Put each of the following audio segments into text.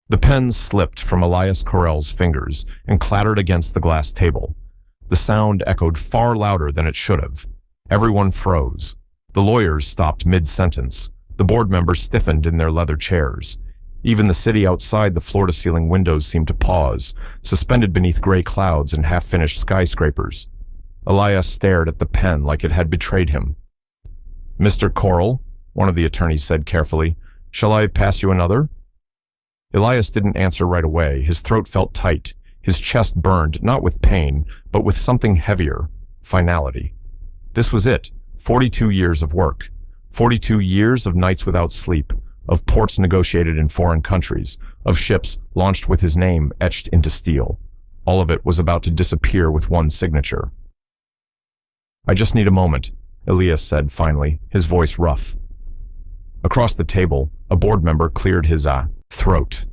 The pen slipped from Elias Correll's fingers and clattered against the glass table. The sound echoed far louder than it should have. Everyone froze. The lawyers stopped mid-sentence. The board members stiffened in their leather chairs. Even the city outside the floor-to-ceiling windows seemed to pause, suspended beneath gray clouds and half-finished skyscrapers. Elias stared at the pen like it had betrayed him. "Mr. Correll," one of the attorneys said carefully, "shall I pass you another?" Elias didn't answer right away. His throat felt tight. His chest burned, not with pain, but with something heavier, finality. This was it, 42 years of work. 42 years of nights without sleep, of ports negotiated in foreign countries, of ships launched with his name etched into steel. All of it was about to disappear with one signature. "I just need a moment," Elias said finally, his voice rough. Across the table, a board member cleared his throat.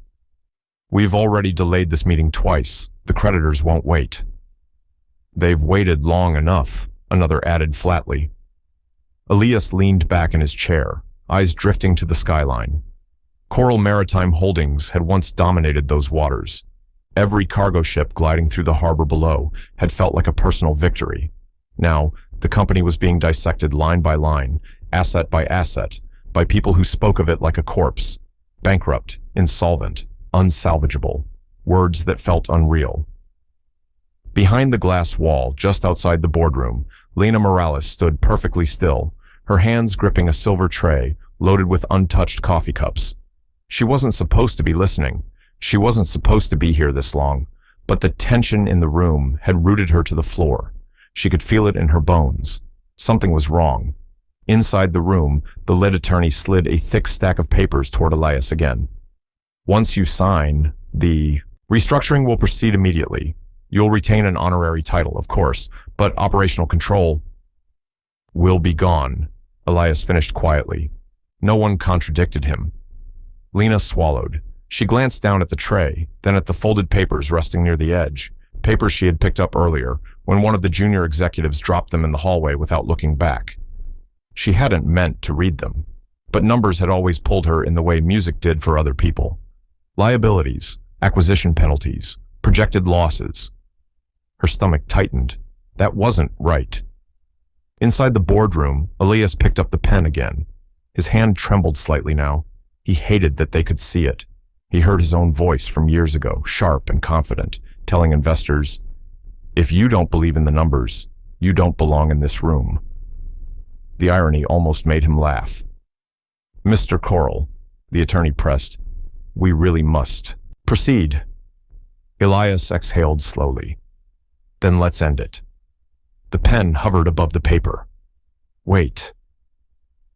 "We've already delayed this meeting twice. The creditors won't wait." "They've waited long enough," another added flatly. Elias leaned back in his chair, eyes drifting to the skyline. Correll Maritime Holdings had once dominated those waters. Every cargo ship gliding through the harbor below had felt like a personal victory. Now, the company was being dissected line by line, asset by asset, by people who spoke of it like a corpse. Bankrupt, insolvent, unsalvageable. Words that felt unreal. Behind the glass wall, just outside the boardroom, Lena Morales stood perfectly still, her hands gripping a silver tray loaded with untouched coffee cups. She wasn't supposed to be listening. She wasn't supposed to be here this long, but the tension in the room had rooted her to the floor. She could feel it in her bones. Something was wrong. Inside the room, the lead attorney slid a thick stack of papers toward Elias again. "Once you sign, the restructuring will proceed immediately. You'll retain an honorary title, of course, but operational control will be gone," Elias finished quietly. No one contradicted him. Lena swallowed. She glanced down at the tray, then at the folded papers resting near the edge, papers she had picked up earlier when one of the junior executives dropped them in the hallway without looking back. She hadn't meant to read them, but numbers had always pulled her in the way music did for other people. Liabilities, acquisition penalties, projected losses. Her stomach tightened. That wasn't right. Inside the boardroom, Elias picked up the pen again. His hand trembled slightly now. He hated that they could see it. He heard his own voice from years ago, sharp and confident, telling investors, "If you don't believe in the numbers, you don't belong in this room." The irony almost made him laugh. "Mr. Correll," the attorney pressed, "we really must proceed." Elias exhaled slowly. "Then let's end it." The pen hovered above the paper. "Wait."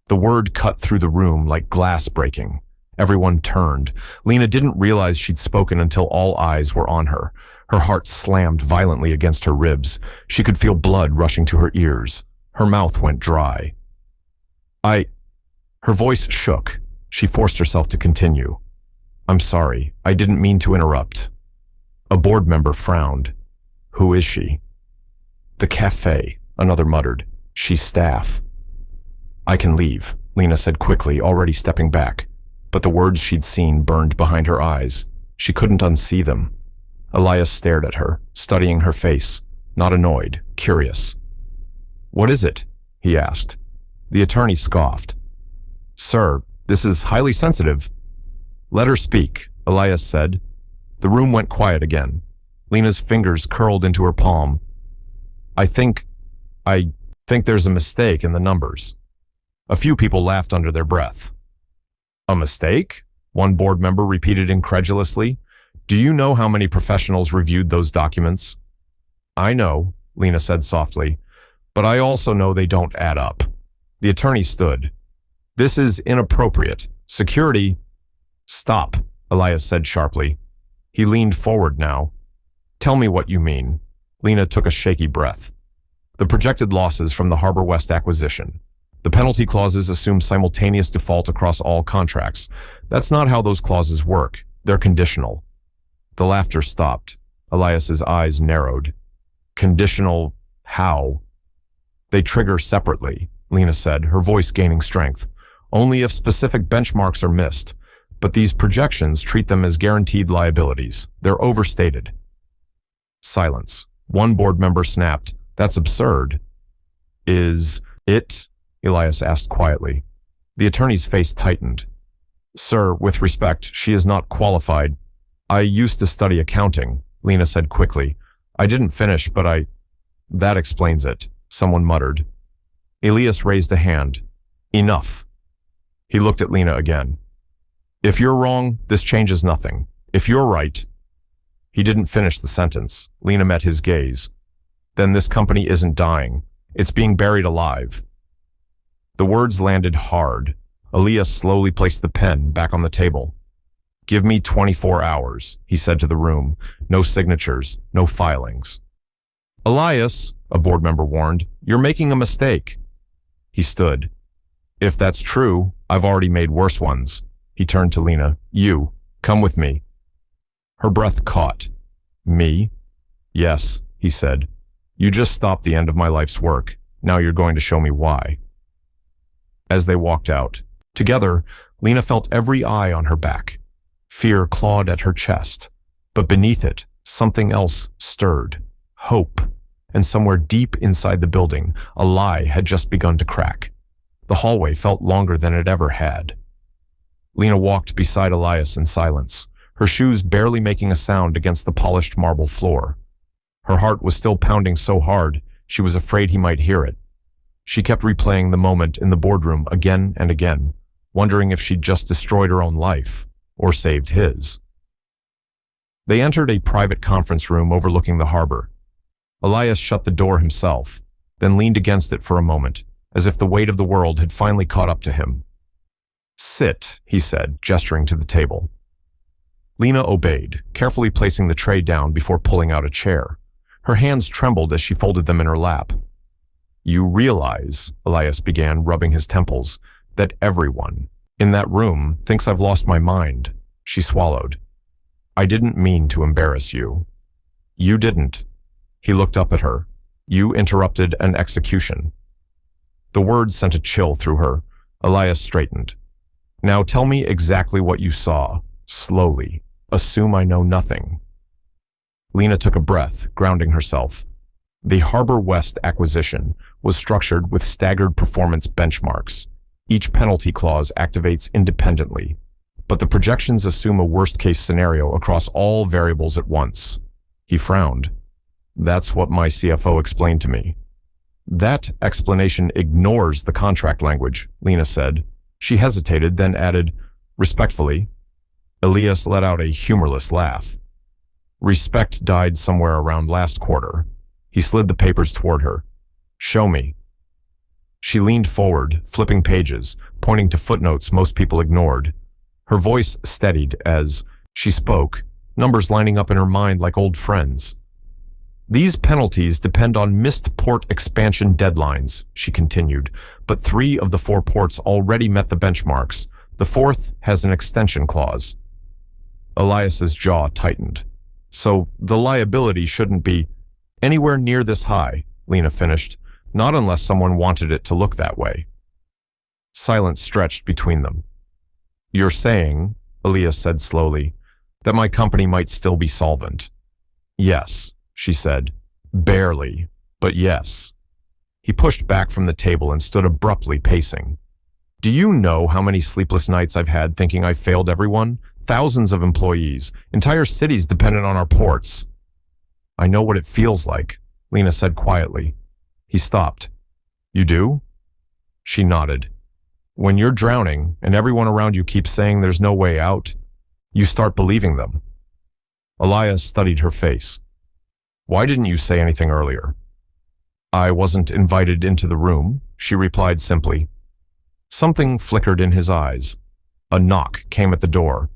The word cut through the room like glass breaking. Everyone turned. Lena didn't realize she'd spoken until all eyes were on her. Her heart slammed violently against her ribs. She could feel blood rushing to her ears. Her mouth went dry. Her voice shook. She forced herself to continue. "I'm sorry. I didn't mean to interrupt." A board member frowned. "Who is she?" "The cafe," another muttered. "She's staff." "I can leave," Lena said quickly, already stepping back. But the words she'd seen burned behind her eyes. She couldn't unsee them. Elias stared at her, studying her face, not annoyed, curious. "What is it?" he asked. The attorney scoffed. "Sir, this is highly sensitive." "Let her speak," Elias said. The room went quiet again. Lena's fingers curled into her palm. I think there's a mistake in the numbers." A few people laughed under their breath. "A mistake?" one board member repeated incredulously. "Do you know how many professionals reviewed those documents?" "I know," Lena said softly, "but I also know they don't add up." The attorney stood. "This is inappropriate. Security—" "Stop," Elias said sharply. He leaned forward now. "Tell me what you mean." Lena took a shaky breath. "The projected losses from the Harbor West acquisition. The penalty clauses assume simultaneous default across all contracts. That's not how those clauses work. They're conditional." The laughter stopped. Elias's eyes narrowed. "Conditional how?" "They trigger separately," Lena said, her voice gaining strength. "Only if specific benchmarks are missed. But these projections treat them as guaranteed liabilities. They're overstated. Silence. One board member snapped, "That's absurd." "Is it?" Elias asked quietly. The attorney's face tightened. "Sir, with respect, she is not qualified." "I used to study accounting," Lena said quickly. "I didn't finish, but That explains it," someone muttered. Elias raised a hand. "Enough." He looked at Lena again. "If you're wrong, this changes nothing. If you're right—" He didn't finish the sentence. Lena met his gaze. "Then this company isn't dying. It's being buried alive." The words landed hard. Elias slowly placed the pen back on the table. "Give me 24 hours, he said to the room. "No signatures, no filings." "Elias," a board member warned, "you're making a mistake." He stood. "If that's true, I've already made worse ones." He turned to Lena. "You, come with me." Her breath caught. "Me?" "Yes," he said. "You just stopped the end of my life's work. Now you're going to show me why." As they walked out, together, Lena felt every eye on her back. Fear clawed at her chest. But beneath it, something else stirred. Hope. And somewhere deep inside the building, a lie had just begun to crack. The hallway felt longer than it ever had. Lena walked beside Elias in silence, her shoes barely making a sound against the polished marble floor. Her heart was still pounding so hard, she was afraid he might hear it. She kept replaying the moment in the boardroom again and again, wondering if she'd just destroyed her own life, or saved his. They entered a private conference room overlooking the harbor. Elias shut the door himself, then leaned against it for a moment, as if the weight of the world had finally caught up to him. "Sit," he said, gesturing to the table. Lena obeyed, carefully placing the tray down before pulling out a chair. Her hands trembled as she folded them in her lap. "You realize," Elias began, rubbing his temples, "that everyone in that room thinks I've lost my mind." She swallowed. "I didn't mean to embarrass you." "You didn't." He looked up at her. "You interrupted an execution." The words sent a chill through her. Elias straightened. "Now tell me exactly what you saw, slowly. Assume I know nothing." Lena took a breath, grounding herself. The Harbor West acquisition was structured with staggered performance benchmarks. Each penalty clause activates independently, but the projections assume a worst-case scenario across all variables at once. He frowned. "That's what my CFO explained to me." "That explanation ignores the contract language," Lena said. She hesitated, then added, "Respectfully." Elias let out a humorless laugh. "Respect died somewhere around last quarter." He slid the papers toward her. "Show me." She leaned forward, flipping pages, pointing to footnotes most people ignored. Her voice steadied as she spoke, numbers lining up in her mind like old friends. "These penalties depend on missed port expansion deadlines," she continued, "but 3 of the 4 ports already met the benchmarks. The 4th has an extension clause." Elias's jaw tightened. "So the liability shouldn't be anywhere near this high," Lena finished, "not unless someone wanted it to look that way." Silence stretched between them. "You're saying," Elias said slowly, "that my company might still be solvent." "Yes," she said. "Barely, but yes." He pushed back from the table and stood abruptly pacing. "Do you know how many sleepless nights I've had thinking I failed everyone? Thousands of employees, entire cities dependent on our ports." "I know what it feels like," Lena said quietly. He stopped. "You do?" She nodded. "When you're drowning and everyone around you keeps saying there's no way out, you start believing them." Elias studied her face. "Why didn't you say anything earlier?" "I wasn't invited into the room," she replied simply. Something flickered in his eyes. A knock came at the door.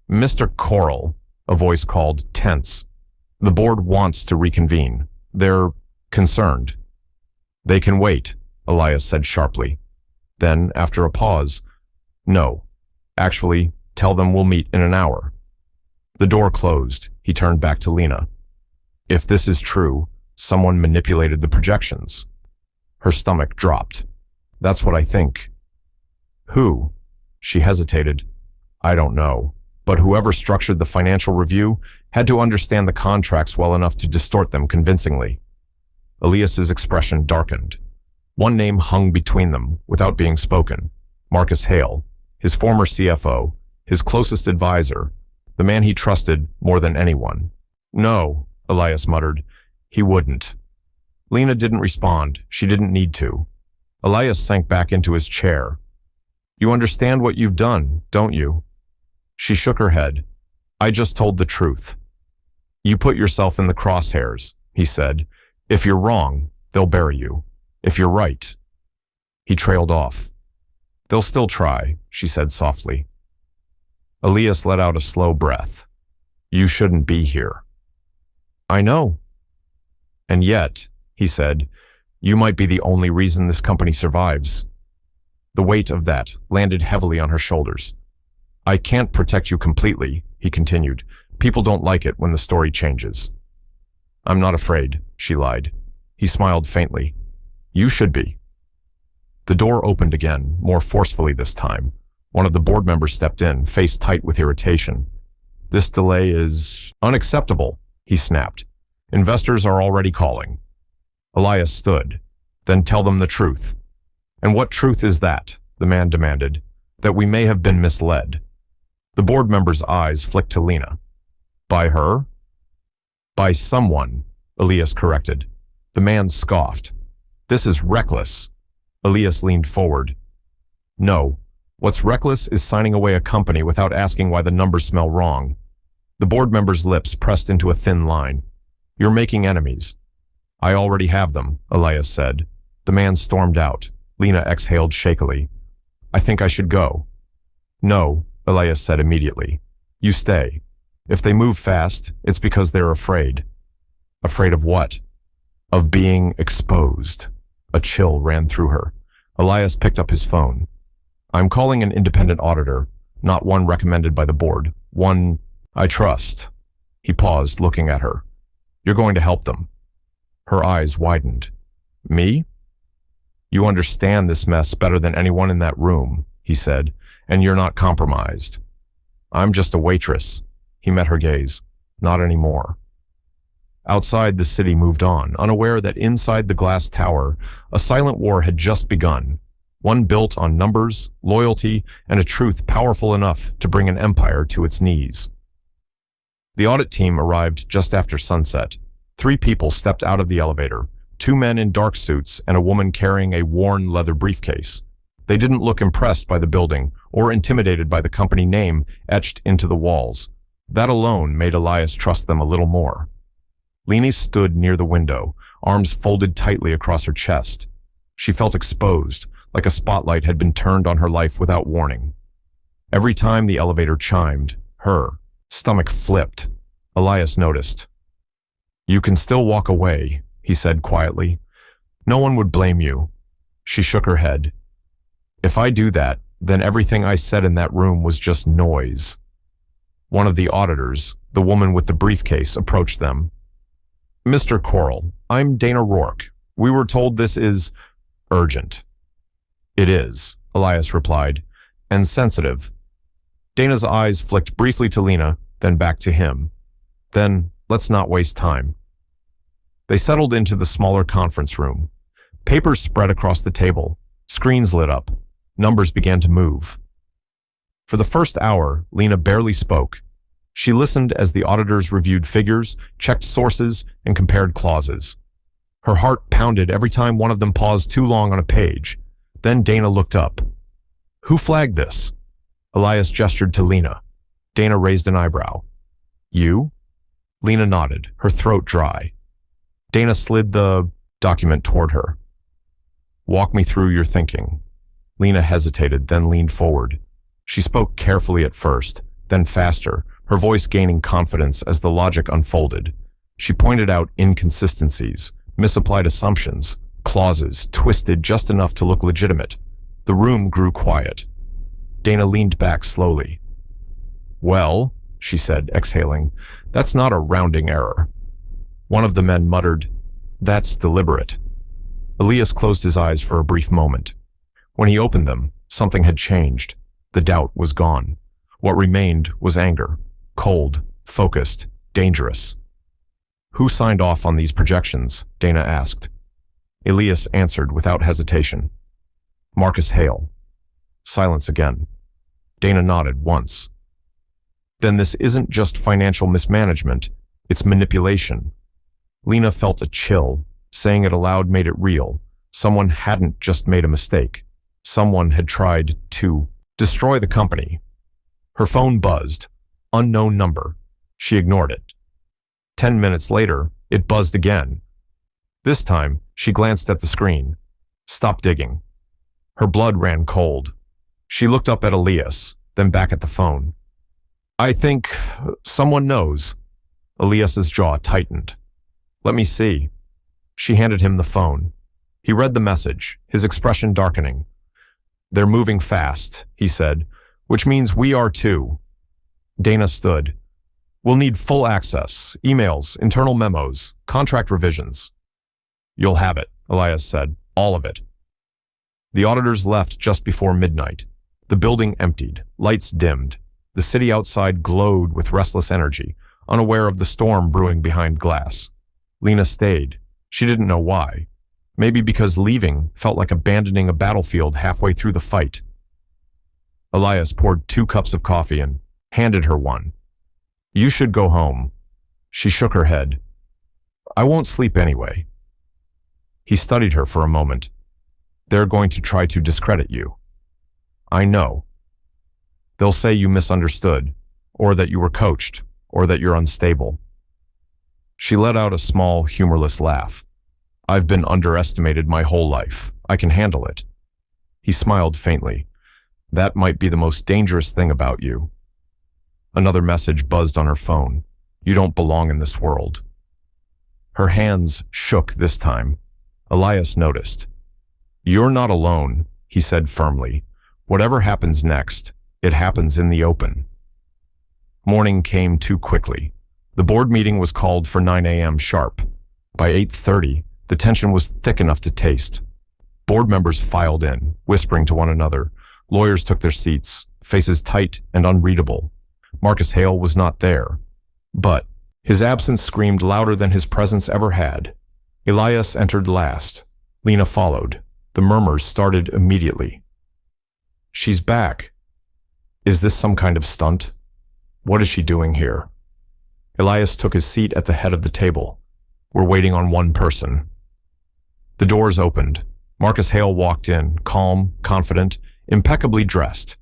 "Mr. Coral," a voice called, tense. "The board wants to reconvene. They're concerned." "They can wait," Elias said sharply. Then, after a pause, "No. Actually, tell them we'll meet in an hour." The door closed. He turned back to Lena. "If this is true, someone manipulated the projections." Her stomach dropped. "That's what I think." "Who?" She hesitated. I don't know. But whoever structured the financial review had to understand the contracts well enough to distort them convincingly. Elias's expression darkened. One name hung between them, without being spoken. Marcus Hale, his former CFO, his closest advisor, the man he trusted more than anyone. No, Elias muttered. He wouldn't. Lena didn't respond. She didn't need to. Elias sank back into his chair. You understand what you've done, don't you? She shook her head. I just told the truth. You put yourself in the crosshairs, he said. If you're wrong, they'll bury you. If you're right. He trailed off. They'll still try, she said softly. Elias let out a slow breath. You shouldn't be here. I know. And yet, he said, you might be the only reason this company survives. The weight of that landed heavily on her shoulders. I can't protect you completely, he continued. People don't like it when the story changes. I'm not afraid, she lied. He smiled faintly. You should be. The door opened again, more forcefully this time. One of the board members stepped in, face tight with irritation. This delay is unacceptable, he snapped. Investors are already calling. Elias stood. Then tell them the truth. And what truth is that? The man demanded. That we may have been misled. The board member's eyes flicked to Lena. By her? By someone, Elias corrected. The man scoffed. This is reckless. Elias leaned forward. No. What's reckless is signing away a company without asking why the numbers smell wrong. The board member's lips pressed into a thin line. You're making enemies. I already have them, Elias said. The man stormed out. Lena exhaled shakily. I think I should go. No, Elias said immediately. You stay. If they move fast, it's because they're afraid. Afraid of what? Of being exposed. A chill ran through her. Elias picked up his phone. I'm calling an independent auditor, not one recommended by the board. One I trust. He paused, looking at her. You're going to help them. Her eyes widened. Me? You understand this mess better than anyone in that room, he said, and you're not compromised. I'm just a waitress. He met her gaze. Not anymore. Outside, the city moved on, unaware that inside the glass tower, a silent war had just begun, one built on numbers, loyalty, and a truth powerful enough to bring an empire to its knees. The audit team arrived just after sunset. 3 people stepped out of the elevator, 2 men in dark suits and a woman carrying a worn leather briefcase. They didn't look impressed by the building or intimidated by the company name etched into the walls. That alone made Elias trust them a little more. Lena stood near the window, arms folded tightly across her chest. She felt exposed, like a spotlight had been turned on her life without warning. Every time the elevator chimed, her stomach flipped. Elias noticed. You can still walk away, he said quietly. No one would blame you. She shook her head. If I do that, then everything I said in that room was just noise. One of the auditors, the woman with the briefcase, approached them. Mr. Coral, I'm Dana Rourke. We were told this is urgent. It is, Elias replied, and sensitive. Dana's eyes flicked briefly to Lena, then back to him. Then, let's not waste time. They settled into the smaller conference room. Papers spread across the table. Screens lit up. Numbers began to move. For the first hour, Lena barely spoke. She listened as the auditors reviewed figures, checked sources, and compared clauses. Her heart pounded every time one of them paused too long on a page. Then Dana looked up. Who flagged this? Elias gestured to Lena. Dana raised an eyebrow. You? Lena nodded, her throat dry. Dana slid the document toward her. Walk me through your thinking. Lena hesitated, then leaned forward. She spoke carefully at first, then faster, her voice gaining confidence as the logic unfolded. She pointed out inconsistencies, misapplied assumptions, clauses twisted just enough to look legitimate. The room grew quiet. Dana leaned back slowly. Well, she said, exhaling, that's not a rounding error. One of the men muttered, that's deliberate. Elias closed his eyes for a brief moment. When he opened them, something had changed. The doubt was gone. What remained was anger, cold, focused, dangerous. Who signed off on these projections? Dana asked. Elias answered without hesitation. Marcus Hale. Silence again. Dana nodded once. Then this isn't just financial mismanagement, it's manipulation. Lena felt a chill. Saying it aloud made it real. Someone hadn't just made a mistake. Someone had tried to destroy the company. Her phone buzzed. Unknown number. She ignored it. 10 minutes later, it buzzed again. This time, she glanced at the screen. Stop digging. Her blood ran cold. She looked up at Elias, then back at the phone. I think someone knows. Elias's jaw tightened. Let me see. She handed him the phone. He read the message, his expression darkening. They're moving fast, he said, which means we are too. Dana stood. We'll need full access, emails, internal memos, contract revisions. You'll have it, Elias said, all of it. The auditors left just before midnight. The building emptied, lights dimmed. The city outside glowed with restless energy, unaware of the storm brewing behind glass. Lena stayed. She didn't know why. Maybe because leaving felt like abandoning a battlefield halfway through the fight. Elias poured 2 cups of coffee and handed her one. You should go home. She shook her head. I won't sleep anyway. He studied her for a moment. They're going to try to discredit you. I know. They'll say you misunderstood, or that you were coached, or that you're unstable. She let out a small, humorless laugh. I've been underestimated my whole life. I can handle it. He smiled faintly. That might be the most dangerous thing about you. Another message buzzed on her phone. You don't belong in this world. Her hands shook this time. Elias noticed. You're not alone, he said firmly. Whatever happens next, it happens in the open. Morning came too quickly. The board meeting was called for 9 a.m. sharp. By 8:30, the tension was thick enough to taste. Board members filed in, whispering to one another. Lawyers took their seats, faces tight and unreadable. Marcus Hale was not there. But his absence screamed louder than his presence ever had. Elias entered last. Lena followed. The murmurs started immediately. She's back. Is this some kind of stunt? What is she doing here? Elias took his seat at the head of the table. We're waiting on one person. The doors opened. Marcus Hale walked in, calm, confident, impeccably dressed.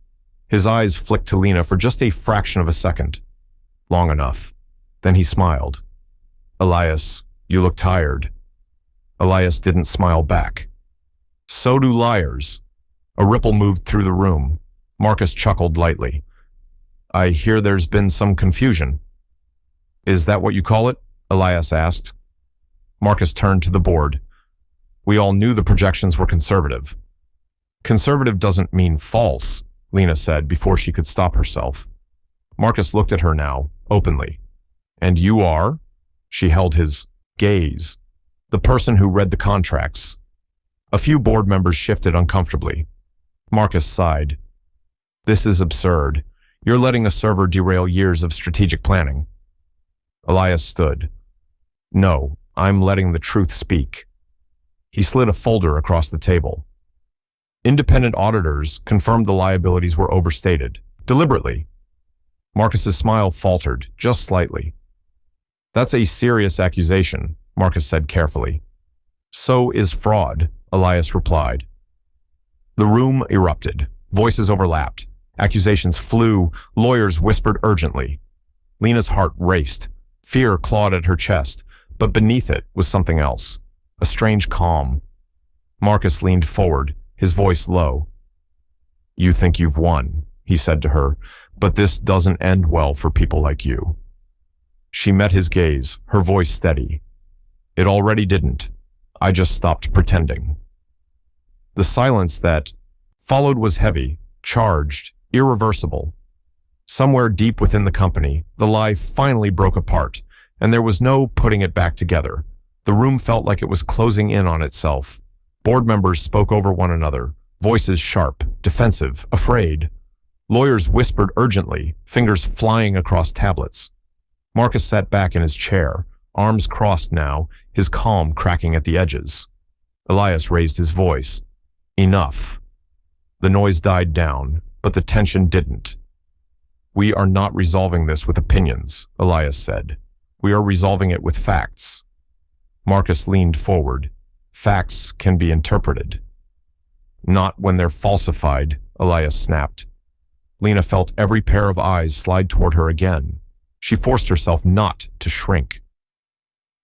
His eyes flicked to Lena for just a fraction of a second. Long enough. Then he smiled. Elias, you look tired. Elias didn't smile back. So do liars. A ripple moved through the room. Marcus chuckled lightly. I hear there's been some confusion. Is that what you call it? Elias asked. Marcus turned to the board. We all knew the projections were conservative. Conservative doesn't mean false, Lena said before she could stop herself. Marcus looked at her now, openly. And you are? She held his gaze. The person who read the contracts. A few board members shifted uncomfortably. Marcus sighed. This is absurd. You're letting a server derail years of strategic planning. Elias stood. No, I'm letting the truth speak. He slid a folder across the table. Independent auditors confirmed the liabilities were overstated, deliberately. Marcus's smile faltered, just slightly. That's a serious accusation, Marcus said carefully. So is fraud, Elias replied. The room erupted. Voices overlapped. Accusations flew. Lawyers whispered urgently. Lena's heart raced. Fear clawed at her chest, but beneath it was something else. A strange calm. Marcus leaned forward, his voice low. You think you've won, he said to her, but this doesn't end well for people like you. She met his gaze, her voice steady. It already didn't. I just stopped pretending. The silence that followed was heavy, charged, irreversible. Somewhere deep within the company, the lie finally broke apart, and there was no putting it back together. The room felt like it was closing in on itself. Board members spoke over one another, voices sharp, defensive, afraid. Lawyers whispered urgently, fingers flying across tablets. Marcus sat back in his chair, arms crossed now, his calm cracking at the edges. Elias raised his voice. Enough. The noise died down, but the tension didn't. We are not resolving this with opinions, Elias said. We are resolving it with facts. Marcus leaned forward. Facts can be interpreted. Not when they're falsified, Elias snapped. Lena felt every pair of eyes slide toward her again. She forced herself not to shrink.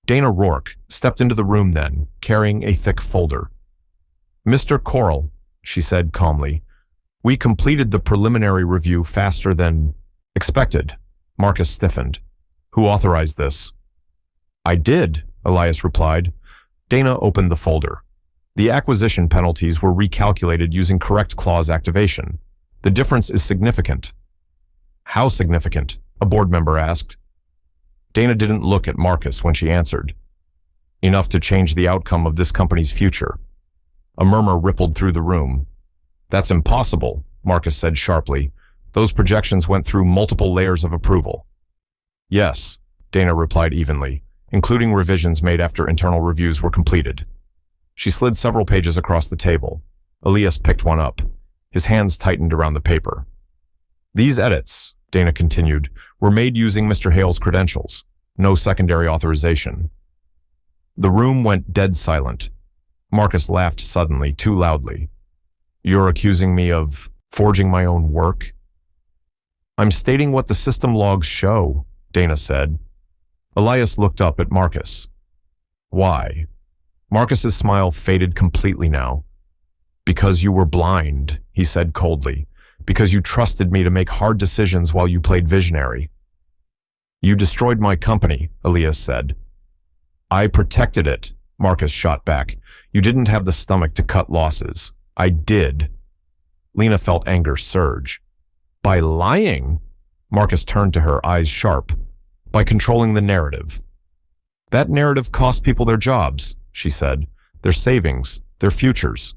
Dana Rourke stepped into the room then, carrying a thick folder. Mr. Corll, she said calmly, we completed the preliminary review faster than expected. Marcus stiffened. Who authorized this? I did, Elias replied. Dana opened the folder. The acquisition penalties were recalculated using correct clause activation. The difference is significant. How significant? A board member asked. Dana didn't look at Marcus when she answered. Enough to change the outcome of this company's future. A murmur rippled through the room. That's impossible, Marcus said sharply. Those projections went through multiple layers of approval. Yes, Dana replied evenly, including revisions made after internal reviews were completed. She slid several pages across the table. Elias picked one up. His hands tightened around the paper. These edits, Dana continued, were made using Mr. Hale's credentials. No secondary authorization. The room went dead silent. Marcus laughed suddenly, too loudly. You're accusing me of forging my own work? I'm stating what the system logs show, Dana said. Elias looked up at Marcus. Why? Marcus's smile faded completely now. Because you were blind, he said coldly. Because you trusted me to make hard decisions while you played visionary. You destroyed my company, Elias said. I protected it, Marcus shot back. You didn't have the stomach to cut losses. I did. Lena felt anger surge. By lying? Marcus turned to her, eyes sharp. By controlling the narrative. That narrative cost people their jobs, she said. Their savings, their futures.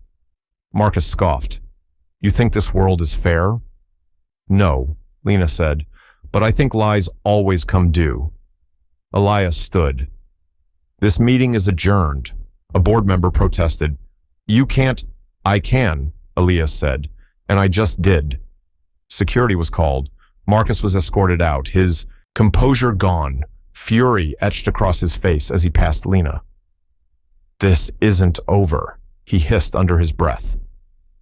Marcus scoffed. You think this world is fair? No, Lena said, but I think lies always come due. Elias stood. This meeting is adjourned. A board member protested. You can't. I can, Elias said, and I just did. Security was called. Marcus was escorted out, his composure gone, fury etched across his face as he passed Lena. This isn't over, he hissed under his breath.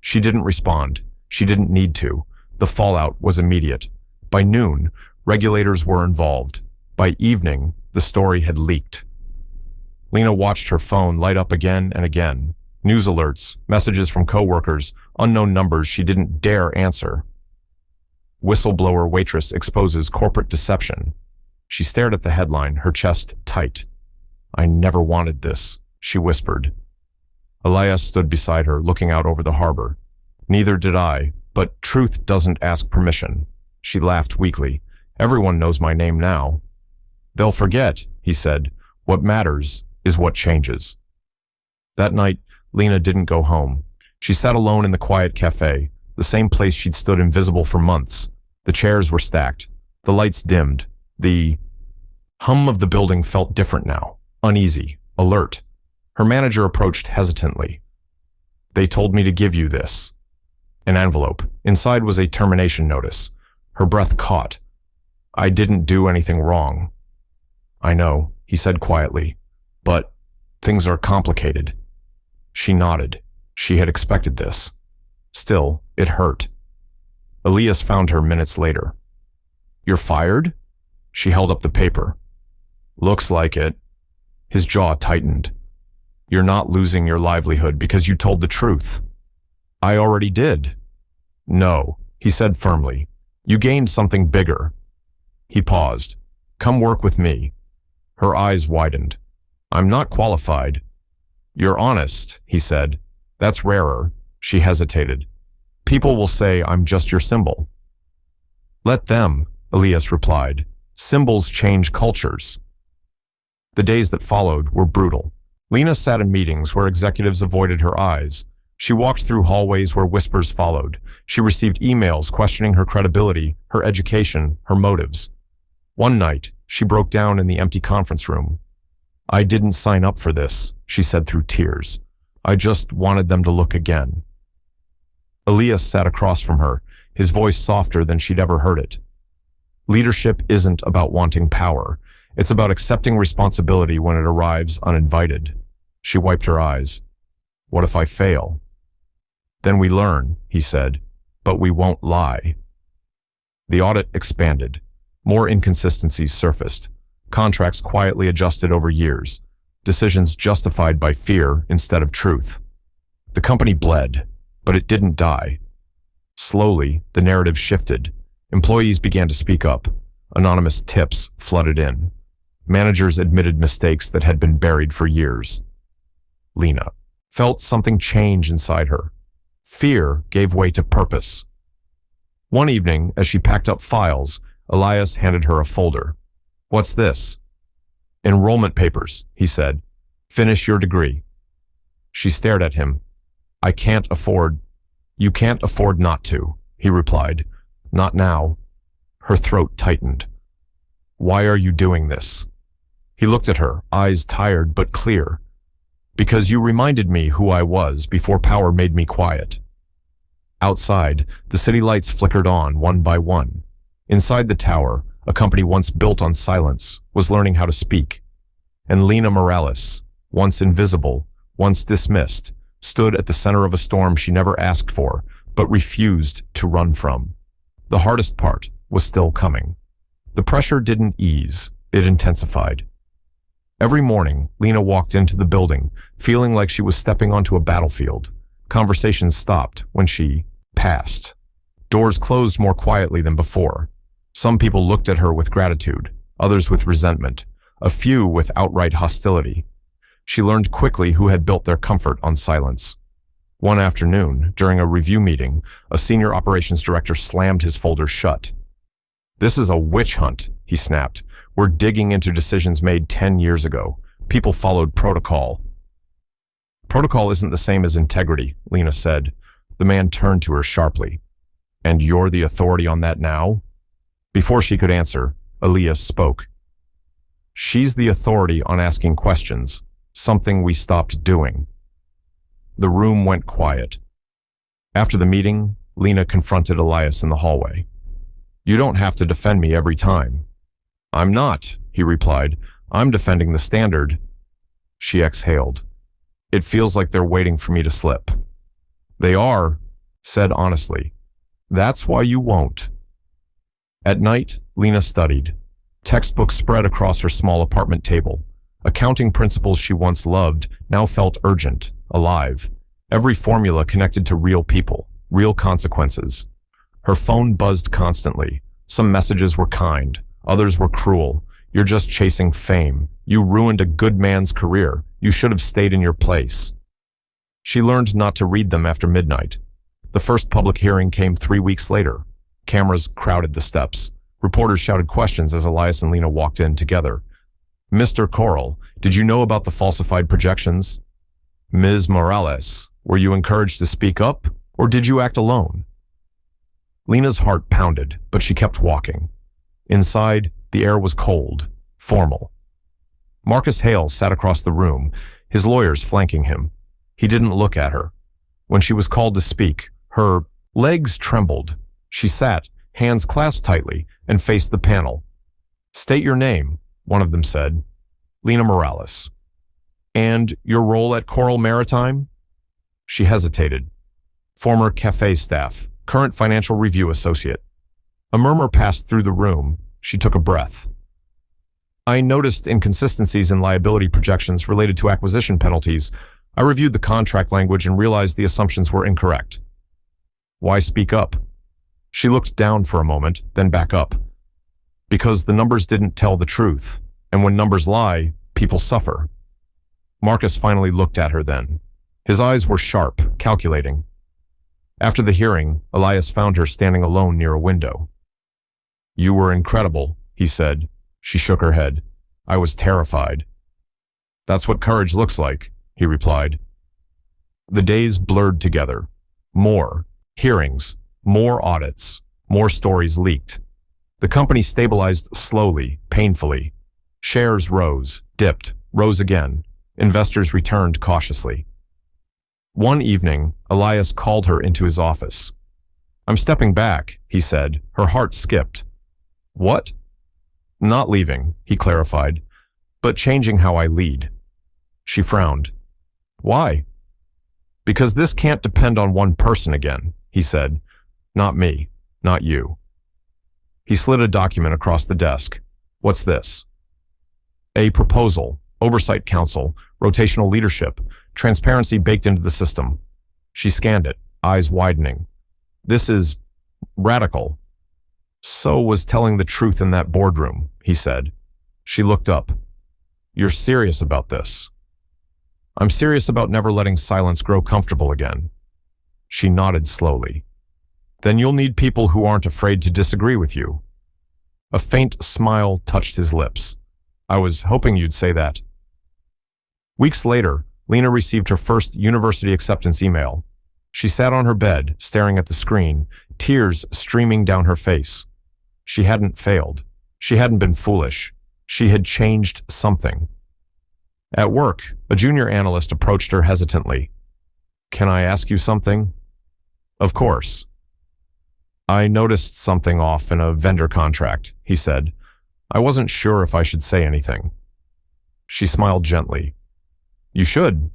She didn't respond. She didn't need to. The fallout was immediate. By noon, regulators were involved. By evening, the story had leaked. Lena watched her phone light up again and again. News alerts, messages from coworkers, unknown numbers she didn't dare answer. Whistleblower Waitress exposes corporate deception. She stared at the headline, her chest tight. I never wanted this, she whispered. Elias stood beside her, looking out over the harbor. Neither did I, but truth doesn't ask permission. She laughed weakly. Everyone knows my name now. They'll forget, he said. What matters is what changes. That night, Lena didn't go home. She sat alone in the quiet cafe, the same place she'd stood invisible for months. The chairs were stacked. The lights dimmed. The hum of the building felt different now, uneasy, alert. Her manager approached hesitantly. They told me to give you this. An envelope. Inside was a termination notice. Her breath caught. I didn't do anything wrong. I know, he said quietly, but things are complicated. She nodded. She had expected this. Still, it hurt. Elias found her minutes later. You're fired? She held up the paper. Looks like it. His jaw tightened. You're not losing your livelihood because you told the truth. I already did. No, he said firmly. You gained something bigger. He paused. Come work with me. Her eyes widened. I'm not qualified. You're honest, he said. That's rarer. She hesitated. People will say I'm just your symbol. Let them, Elias replied. Symbols change cultures. The days that followed were brutal. Lena sat in meetings where executives avoided her eyes, She walked through hallways where whispers followed. She received emails questioning her credibility, her education, her motives. One night, she broke down in the empty conference room. "I didn't sign up for this," she said through tears. "I just wanted them to look again." Elias sat across from her, his voice softer than she'd ever heard it. "Leadership isn't about wanting power. It's about accepting responsibility when it arrives uninvited." She wiped her eyes. "What if I fail?" "Then we learn," he said, "but we won't lie." The audit expanded. More inconsistencies surfaced. Contracts quietly adjusted over years. Decisions justified by fear instead of truth. The company bled, but it didn't die. Slowly, the narrative shifted. Employees began to speak up. Anonymous tips flooded in. Managers admitted mistakes that had been buried for years. Lena felt something change inside her. Fear gave way to purpose. One evening, as she packed up files, Elias handed her a folder. "What's this?" "Enrollment papers," he said. "Finish your degree." She stared at him. "I can't afford—" "You can't afford not to," he replied. "Not now." Her throat tightened. "Why are you doing this?" He looked at her, eyes tired but clear. "Because you reminded me who I was before power made me quiet." Outside, the city lights flickered on one by one. Inside the tower, a company once built on silence was learning how to speak. And Lena Morales, once invisible, once dismissed, stood at the center of a storm she never asked for, but refused to run from. The hardest part was still coming. The pressure didn't ease, it intensified. Every morning, Lena walked into the building, feeling like she was stepping onto a battlefield. Conversations stopped when she passed. Doors closed more quietly than before. Some people looked at her with gratitude, others with resentment, a few with outright hostility. She learned quickly who had built their comfort on silence. One afternoon, during a review meeting, a senior operations director slammed his folder shut. "This is a witch hunt," he snapped. "We're digging into decisions made 10 years ago. People followed protocol." "Protocol isn't the same as integrity," Lena said. The man turned to her sharply. "And you're the authority on that now?" Before she could answer, Elias spoke. "She's the authority on asking questions, something we stopped doing." The room went quiet. After the meeting, Lena confronted Elias in the hallway. "You don't have to defend me every time." "I'm not," he replied. "I'm defending the standard." She exhaled. "It feels like they're waiting for me to slip." "They are," said honestly. "That's why you won't." At night, Lena studied. Textbooks spread across her small apartment table. Accounting principles she once loved now felt urgent, alive. Every formula connected to real people, real consequences. Her phone buzzed constantly. Some messages were kind, others were cruel. "You're just chasing fame. You ruined a good man's career. You should have stayed in your place." She learned not to read them after midnight. The first public hearing came 3 weeks later. Cameras crowded the steps. Reporters shouted questions as Elias and Lena walked in together. "Mr. Coral, did you know about the falsified projections?" "Ms. Morales, were you encouraged to speak up, or did you act alone?" Lena's heart pounded, but she kept walking. Inside, the air was cold, formal. Marcus Hale sat across the room, his lawyers flanking him. He didn't look at her. When she was called to speak, her legs trembled. She sat, hands clasped tightly, and faced the panel. "State your name," one of them said. "Lena Morales." "And your role at Coral Maritime?" She hesitated. "Former cafe staff, current financial review associate." A murmur passed through the room. She took a breath. "I noticed inconsistencies in liability projections related to acquisition penalties. I reviewed the contract language and realized the assumptions were incorrect." "Why speak up?" She looked down for a moment, then back up. "Because the numbers didn't tell the truth, and when numbers lie, people suffer." Marcus finally looked at her then. His eyes were sharp, calculating. After the hearing, Elias found her standing alone near a window. "You were incredible," he said. She shook her head. "I was terrified." "That's what courage looks like," he replied. The days blurred together. More hearings, more audits, more stories leaked. The company stabilized slowly, painfully. Shares rose, dipped, rose again. Investors returned cautiously. One evening, Elias called her into his office. "I'm stepping back," he said. Her heart skipped. "What?" "Not leaving," he clarified, "but changing how I lead." She frowned. "Why?" "Because this can't depend on one person again," he said. "Not me, not you." He slid a document across the desk. "What's this?" "A proposal, oversight council, rotational leadership, transparency baked into the system." She scanned it, eyes widening. "This is radical." "So was telling the truth in that boardroom," he said. She looked up. "You're serious about this?" "I'm serious about never letting silence grow comfortable again." She nodded slowly. "Then you'll need people who aren't afraid to disagree with you." A faint smile touched his lips. "I was hoping you'd say that." Weeks later, Lena received her first university acceptance email. She sat on her bed, staring at the screen, tears streaming down her face. She hadn't failed. She hadn't been foolish. She had changed something. At work, a junior analyst approached her hesitantly. "Can I ask you something?" "Of course." "I noticed something off in a vendor contract," he said. "I wasn't sure if I should say anything." She smiled gently. "You should."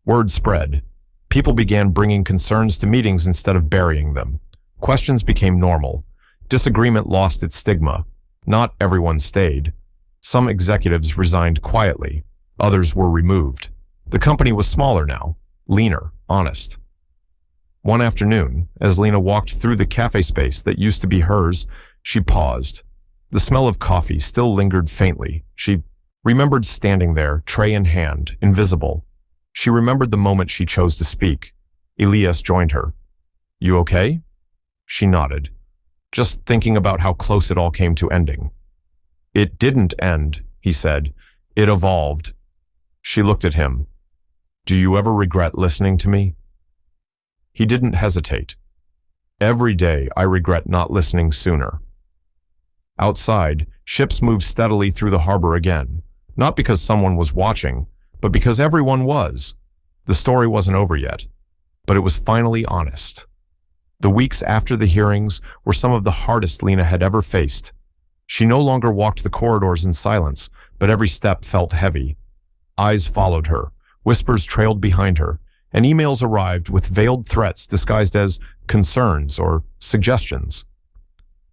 Word spread. People began bringing concerns to meetings instead of burying them. Questions became normal. Disagreement lost its stigma. Not everyone stayed. Some executives resigned quietly. Others were removed. The company was smaller now, leaner, honest. One afternoon, as Lena walked through the cafe space that used to be hers, she paused. The smell of coffee still lingered faintly. She remembered standing there, tray in hand, invisible. She remembered the moment she chose to speak. Elias joined her. "You okay?" She nodded. "Just thinking about how close it all came to ending." "It didn't end," he said. "It evolved." She looked at him. "Do you ever regret listening to me?" He didn't hesitate. "Every day I regret not listening sooner." Outside, ships moved steadily through the harbor again, not because someone was watching, but because everyone was. The story wasn't over yet, but it was finally honest. The weeks after the hearings were some of the hardest Lena had ever faced. She no longer walked the corridors in silence, but every step felt heavy. Eyes followed her, whispers trailed behind her, and emails arrived with veiled threats disguised as concerns or suggestions.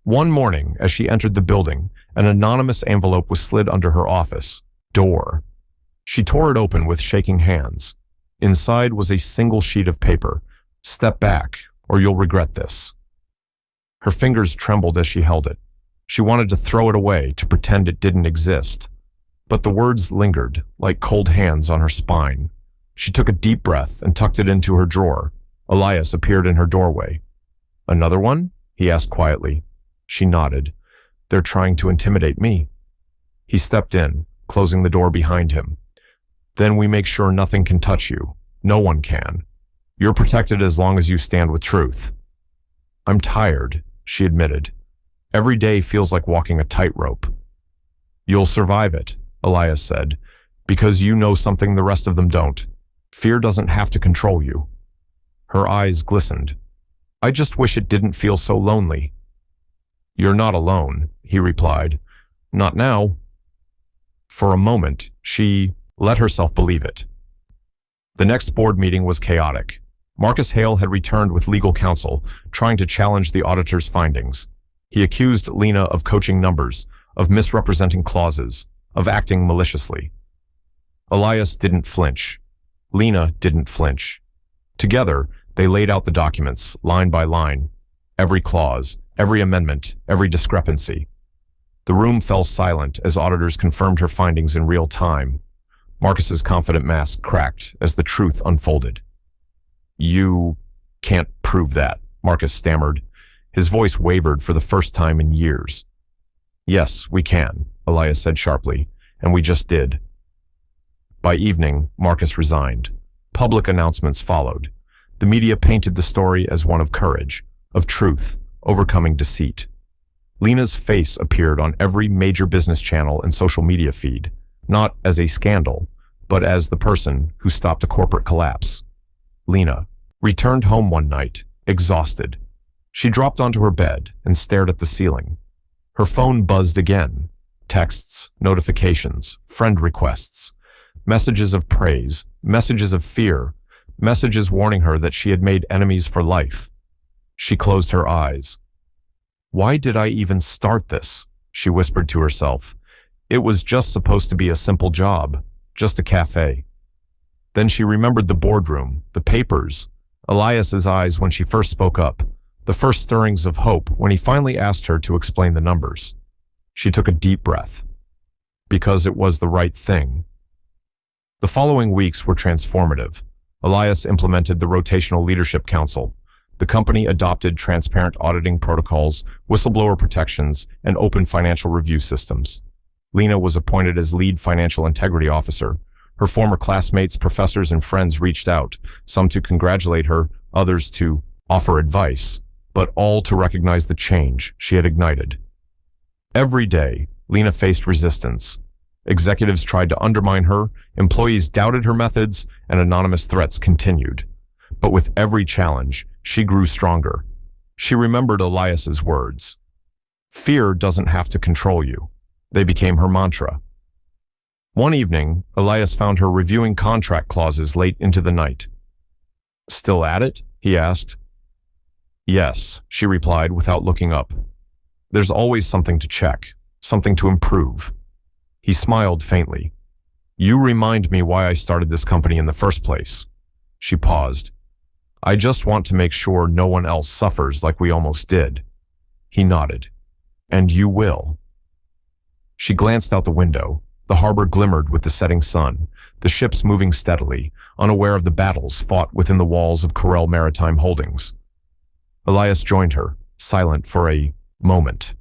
One morning, as she entered the building, an anonymous envelope was slid under her office door. She tore it open with shaking hands. Inside was a single sheet of paper. "Step back, or you'll regret this." Her fingers trembled as she held it. She wanted to throw it away, to pretend it didn't exist. But the words lingered, like cold hands on her spine. She took a deep breath and tucked it into her drawer. Elias appeared in her doorway. "Another one?" he asked quietly. She nodded. "They're trying to intimidate me." He stepped in, closing the door behind him. "Then we make sure nothing can touch you. No one can. You're protected as long as you stand with truth." "I'm tired," she admitted. "Every day feels like walking a tightrope." "You'll survive it," Elias said, "because you know something the rest of them don't. Fear doesn't have to control you." Her eyes glistened. "I just wish it didn't feel so lonely." "You're not alone," he replied. "Not now." For a moment, she let herself believe it. The next board meeting was chaotic. Marcus Hale had returned with legal counsel, trying to challenge the auditor's findings. He accused Lena of coaching numbers, of misrepresenting clauses, of acting maliciously. Elias didn't flinch. Lena didn't flinch. Together, they laid out the documents, line by line. Every clause, every amendment, every discrepancy. The room fell silent as auditors confirmed her findings in real time. Marcus's confident mask cracked as the truth unfolded. "You can't prove that," Marcus stammered. His voice wavered for the first time in years. "Yes, we can," Elias said sharply, "and we just did." By evening, Marcus resigned. Public announcements followed. The media painted the story as one of courage, of truth, overcoming deceit. Lena's face appeared on every major business channel and social media feed, not as a scandal, but as the person who stopped a corporate collapse. Lena returned home one night, exhausted. She dropped onto her bed and stared at the ceiling. Her phone buzzed again. Texts, notifications, friend requests, messages of praise, messages of fear, messages warning her that she had made enemies for life. She closed her eyes. "Why did I even start this?" she whispered to herself. "It was just supposed to be a simple job, just a cafe." Then she remembered the boardroom, the papers, Elias's eyes when she first spoke up, the first stirrings of hope when he finally asked her to explain the numbers. She took a deep breath, because it was the right thing. The following weeks were transformative. Elias implemented the Rotational Leadership Council. The company adopted transparent auditing protocols, whistleblower protections, and open financial review systems. Lena was appointed as lead financial integrity officer. Her former classmates, professors, and friends reached out, some to congratulate her, others to offer advice, but all to recognize the change she had ignited. Every day, Lena faced resistance. Executives tried to undermine her, employees doubted her methods, and anonymous threats continued. But with every challenge, she grew stronger. She remembered Elias's words. "Fear doesn't have to control you." They became her mantra. One evening, Elias found her reviewing contract clauses late into the night. "Still at it?" he asked. "Yes," she replied without looking up. "There's always something to check, something to improve." He smiled faintly. "You remind me why I started this company in the first place." She paused. "I just want to make sure no one else suffers like we almost did." He nodded. "And you will." She glanced out the window. The harbor glimmered with the setting sun, the ships moving steadily, unaware of the battles fought within the walls of Corel Maritime Holdings. Elias joined her, silent for a moment.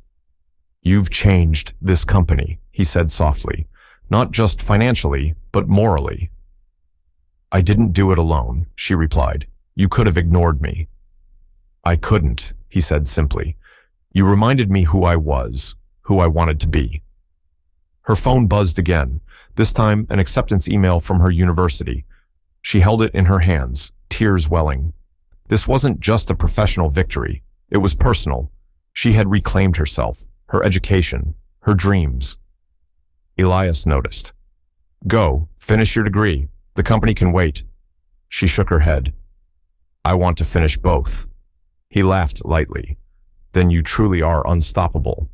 "You've changed this company," he said softly, "not just financially, but morally." "I didn't do it alone," she replied. "You could have ignored me." "I couldn't," he said simply. "You reminded me who I was, who I wanted to be." Her phone buzzed again, this time an acceptance email from her university. She held it in her hands, tears welling. This wasn't just a professional victory. It was personal. She had reclaimed herself, her education, her dreams. Elias noticed. "Go, finish your degree. The company can wait." She shook her head. "I want to finish both." He laughed lightly. "Then you truly are unstoppable."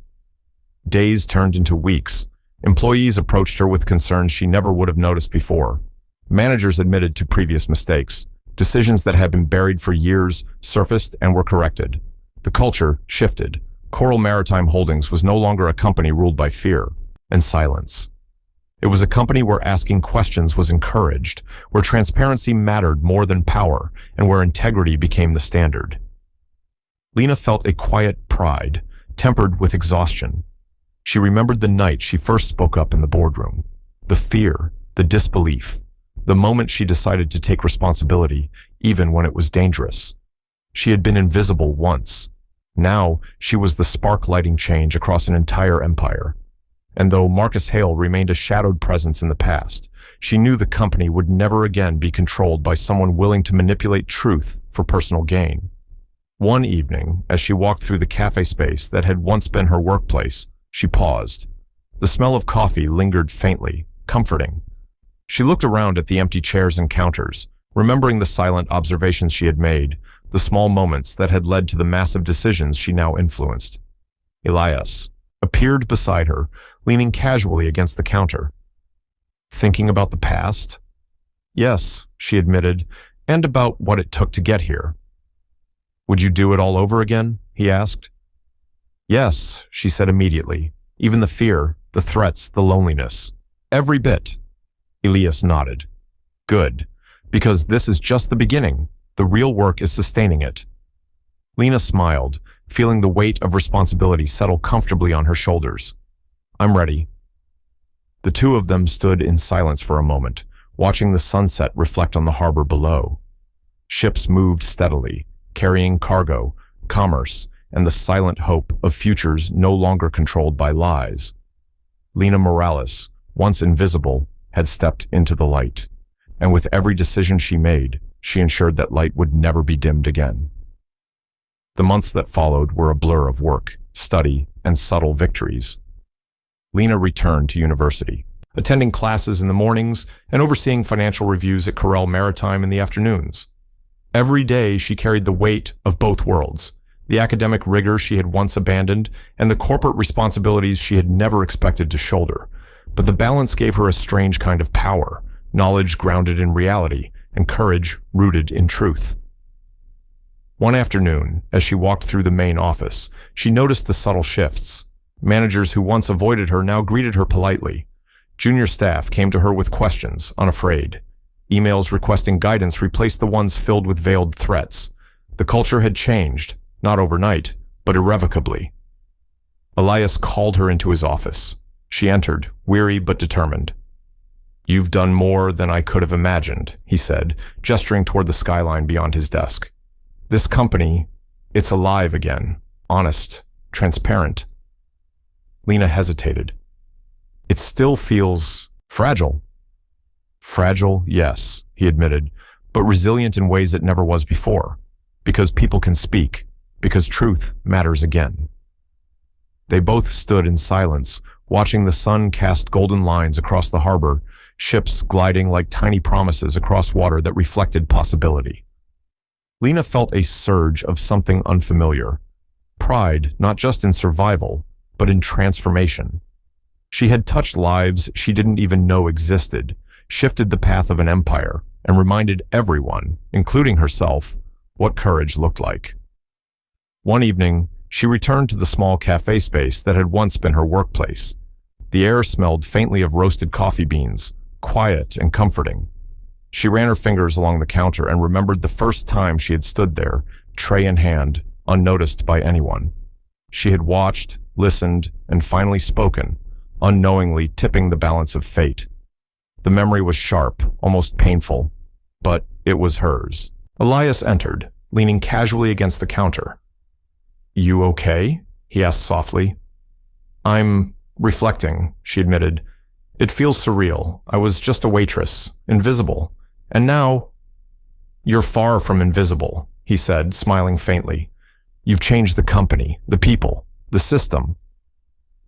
Days turned into weeks. Employees approached her with concerns she never would have noticed before. Managers admitted to previous mistakes. Decisions that had been buried for years surfaced and were corrected. The culture shifted. Coral Maritime Holdings was no longer a company ruled by fear and silence. It was a company where asking questions was encouraged, where transparency mattered more than power, and where integrity became the standard. Lena felt a quiet pride, tempered with exhaustion. She remembered the night she first spoke up in the boardroom. The fear, the disbelief, the moment she decided to take responsibility, even when it was dangerous. She had been invisible once. Now, she was the spark lighting change across an entire empire. And though Marcus Hale remained a shadowed presence in the past, she knew the company would never again be controlled by someone willing to manipulate truth for personal gain. One evening, as she walked through the cafe space that had once been her workplace, she paused. The smell of coffee lingered faintly, comforting. She looked around at the empty chairs and counters, remembering the silent observations she had made, the small moments that had led to the massive decisions she now influenced. Elias appeared beside her, leaning casually against the counter. "Thinking about the past?" "Yes," she admitted, "and about what it took to get here." "Would you do it all over again?" he asked. "Yes," she said immediately. "Even the fear, the threats, the loneliness. Every bit." Elias nodded. "Good, because this is just the beginning. The real work is sustaining it." Lena smiled, feeling the weight of responsibility settle comfortably on her shoulders. "I'm ready." The two of them stood in silence for a moment, watching the sunset reflect on the harbor below. Ships moved steadily, carrying cargo, commerce, and the silent hope of futures no longer controlled by lies. Lena Morales, once invisible, had stepped into the light, and with every decision she made, she ensured that light would never be dimmed again. The months that followed were a blur of work, study, and subtle victories. Lena returned to university, attending classes in the mornings and overseeing financial reviews at Corel Maritime in the afternoons. Every day she carried the weight of both worlds, the academic rigor she had once abandoned and the corporate responsibilities she had never expected to shoulder. But the balance gave her a strange kind of power, knowledge grounded in reality, and courage rooted in truth. One afternoon, as she walked through the main office, she noticed the subtle shifts. Managers who once avoided her now greeted her politely. Junior staff came to her with questions, unafraid. Emails requesting guidance replaced the ones filled with veiled threats. The culture had changed, not overnight, but irrevocably. Elias called her into his office. She entered, weary but determined. "You've done more than I could have imagined," he said, gesturing toward the skyline beyond his desk. "This company, it's alive again, honest, transparent." Lena hesitated. "It still feels fragile." "Fragile, yes," he admitted, "but resilient in ways it never was before. Because people can speak, because truth matters again." They both stood in silence, watching the sun cast golden lines across the harbor, ships gliding like tiny promises across water that reflected possibility. Lena felt a surge of something unfamiliar. Pride, not just in survival, but in transformation. She had touched lives she didn't even know existed, shifted the path of an empire, and reminded everyone, including herself, what courage looked like. One evening, she returned to the small cafe space that had once been her workplace. The air smelled faintly of roasted coffee beans, quiet and comforting. She ran her fingers along the counter and remembered the first time she had stood there, tray in hand, unnoticed by anyone. She had watched, listened, and finally spoken, unknowingly tipping the balance of fate. The memory was sharp, almost painful, but it was hers. Elias entered, leaning casually against the counter. "You okay?" he asked softly. "I'm reflecting," she admitted. "It feels surreal. I was just a waitress, invisible. And now—" "You're far from invisible," he said, smiling faintly. "You've changed the company, the people, the system."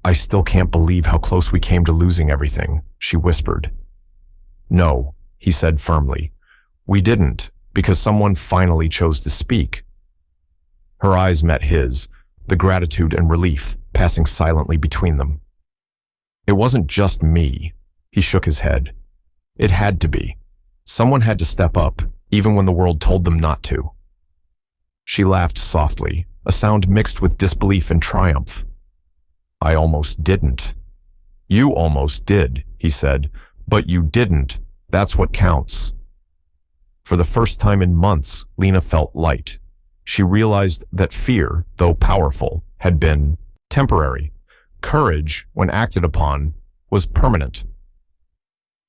"I still can't believe how close we came to losing everything," she whispered. "No," he said firmly. "We didn't, because someone finally chose to speak." Her eyes met his, the gratitude and relief passing silently between them. "It wasn't just me," he shook his head. "It had to be. Someone had to step up, even when the world told them not to." She laughed softly, a sound mixed with disbelief and triumph. "I almost didn't." "You almost did," he said, "but you didn't. That's what counts." For the first time in months, Lena felt light. She realized that fear, though powerful, had been temporary. Courage, when acted upon, was permanent.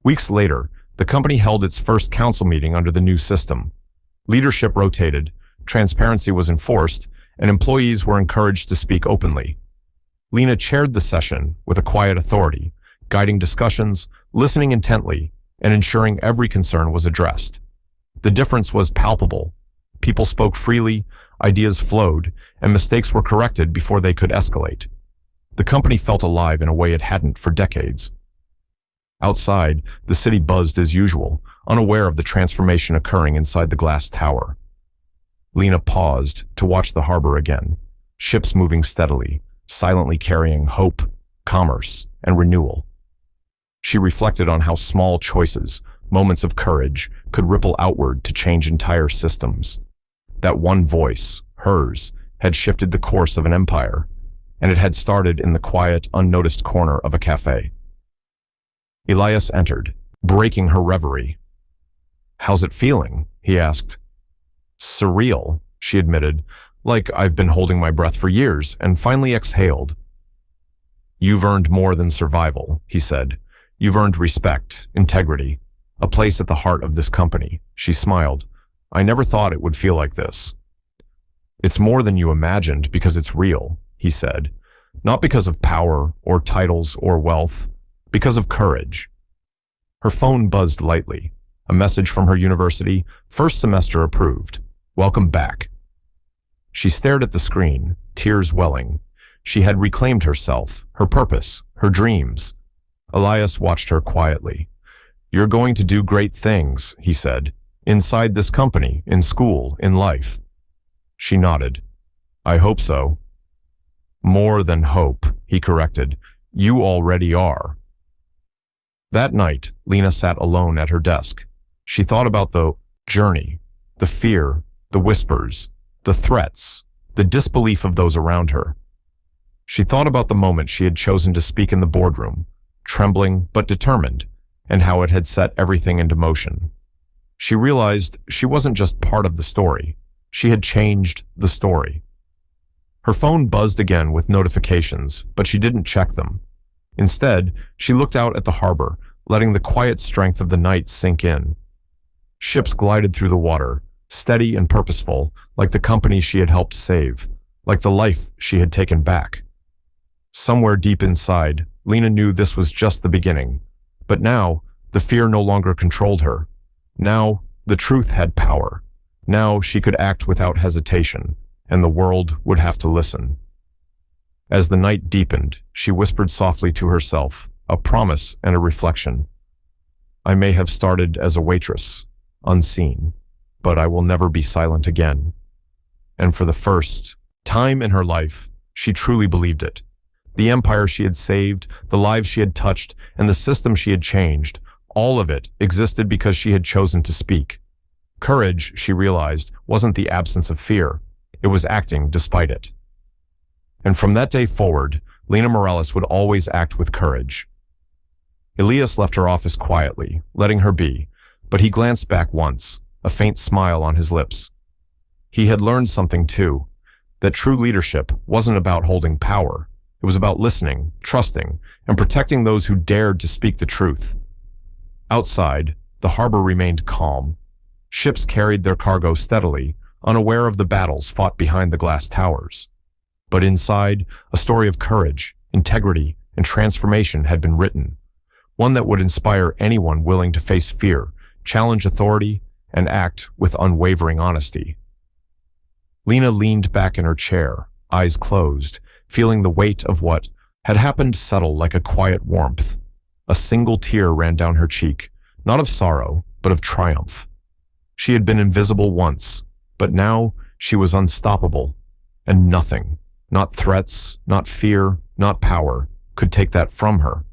Weeks later, the company held its first council meeting under the new system. Leadership rotated, transparency was enforced, and employees were encouraged to speak openly. Lena chaired the session with a quiet authority, guiding discussions, listening intently, and ensuring every concern was addressed. The difference was palpable. People spoke freely, ideas flowed, and mistakes were corrected before they could escalate. The company felt alive in a way it hadn't for decades. Outside, the city buzzed as usual, unaware of the transformation occurring inside the glass tower. Lena paused to watch the harbor again, ships moving steadily, silently carrying hope, commerce, and renewal. She reflected on how small choices, moments of courage, could ripple outward to change entire systems. That one voice, hers, had shifted the course of an empire, and it had started in the quiet, unnoticed corner of a cafe. Elias entered, breaking her reverie. "How's it feeling?" he asked. "Surreal," she admitted, "like I've been holding my breath for years," and finally exhaled. "You've earned more than survival," he said. "You've earned respect, integrity, a place at the heart of this company. She smiled. I never thought it would feel like this. It's more than you imagined because it's real, he said. Not because of power or titles or wealth, because of courage. Her phone buzzed lightly. A message from her university, first semester approved. Welcome back. She stared at the screen, tears welling. She had reclaimed herself, her purpose, her dreams. Elias watched her quietly. You're going to do great things, he said. Inside this company, in school, in life. She nodded. I hope so. More than hope, he corrected. You already are. That night, Lena sat alone at her desk. She thought about the journey, the fear, the whispers, the threats, the disbelief of those around her. She thought about the moment she had chosen to speak in the boardroom, trembling but determined, and how it had set everything into motion. She realized she wasn't just part of the story. She had changed the story. Her phone buzzed again with notifications, but she didn't check them. Instead, she looked out at the harbor, letting the quiet strength of the night sink in. Ships glided through the water, steady and purposeful, like the company she had helped save, like the life she had taken back. Somewhere deep inside, Lena knew this was just the beginning. But now, the fear no longer controlled her. Now, the truth had power. Now she could act without hesitation, and the world would have to listen. As the night deepened, she whispered softly to herself, a promise and a reflection. I may have started as a waitress, unseen, but I will never be silent again. And for the first time in her life, she truly believed it. The empire she had saved, the lives she had touched, and the system she had changed, all of it existed because she had chosen to speak. Courage, she realized, wasn't the absence of fear. It was acting despite it. And from that day forward, Lena Morales would always act with courage. Elias left her office quietly, letting her be, but he glanced back once, a faint smile on his lips. He had learned something too, that true leadership wasn't about holding power. It was about listening, trusting, and protecting those who dared to speak the truth. Outside, the harbor remained calm. Ships carried their cargo steadily, unaware of the battles fought behind the glass towers. But inside, a story of courage, integrity, and transformation had been written, one that would inspire anyone willing to face fear, challenge authority, and act with unwavering honesty. Lena leaned back in her chair, eyes closed, feeling the weight of what had happened settle like a quiet warmth. A single tear ran down her cheek, not of sorrow, but of triumph. She had been invisible once, but now she was unstoppable, and nothing, not threats, not fear, not power, could take that from her.